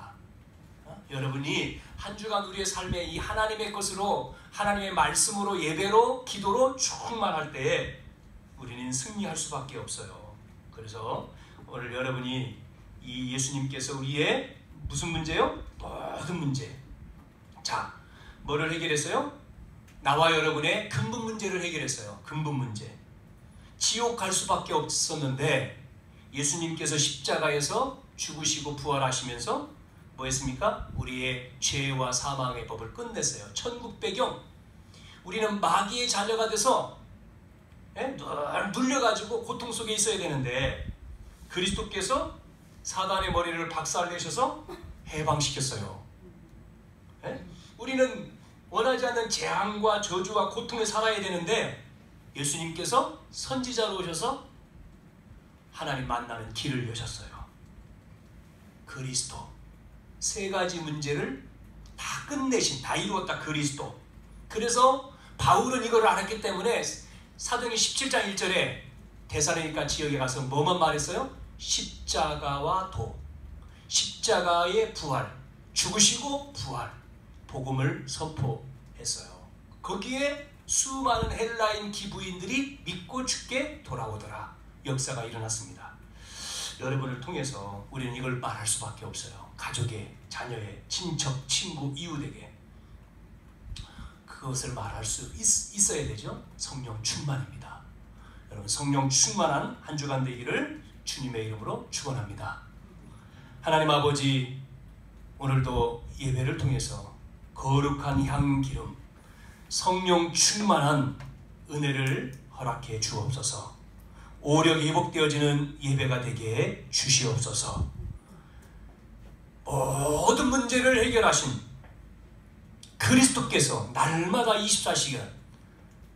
여러분이 한 주간 우리의 삶에 이 하나님의 것으로, 하나님의 말씀으로, 예배로, 기도로 충만할 때에 우리는 승리할 수밖에 없어요. 그래서 오늘 여러분이 이 예수님께서 우리의 무슨 문제요? 모든 문제. 자, 뭐를 해결했어요? 나와 여러분의 근본 문제를 해결했어요. 근본 문제. 지옥 갈 수밖에 없었는데 예수님께서 십자가에서 죽으시고 부활하시면서 뭐 했습니까? 우리의 죄와 사망의 법을 끝냈어요. 천국 배경. 우리는 마귀의 자녀가 돼서 늘 눌려가지고 고통 속에 있어야 되는데 그리스도께서 사단의 머리를 박살내셔서 해방시켰어요. 우리는 원하지 않는 재앙과 저주와 고통에 살아야 되는데 예수님께서 선지자로 오셔서 하나님 만나는 길을 여셨어요. 그리스도. 세 가지 문제를 다 끝내신, 다 이루었다. 그리스도. 그래서 바울은 이걸 알았기 때문에 사도행전 17장 1절에 데살로니가 지역에 가서 뭐만 말했어요? 십자가와 도, 십자가의 부활, 죽으시고 부활, 복음을 선포했어요. 거기에 수많은 헬라인 기부인들이 믿고 죽게 돌아오더라. 역사가 일어났습니다. 여러분을 통해서 우리는 이걸 말할 수밖에 없어요. 가족에, 자녀에, 친척, 친구, 이웃에게 그것을 말할 수 있어야 되죠. 성령 충만입니다. 여러분, 성령 충만한 한 주간 되기를 주님의 이름으로 축원합니다. 하나님 아버지, 오늘도 예배를 통해서 거룩한 향기름, 성령 충만한 은혜를 허락해 주옵소서. 오력 회복되어지는 예배가 되게 주시옵소서. 모든 문제를 해결하신 그리스도께서 날마다 24시간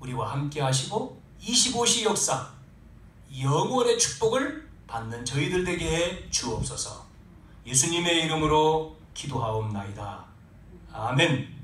우리와 함께 하시고 25시 역사, 영원의 축복을 받는 저희들 되게 해 주옵소서. 예수님의 이름으로 기도하옵나이다. 아멘.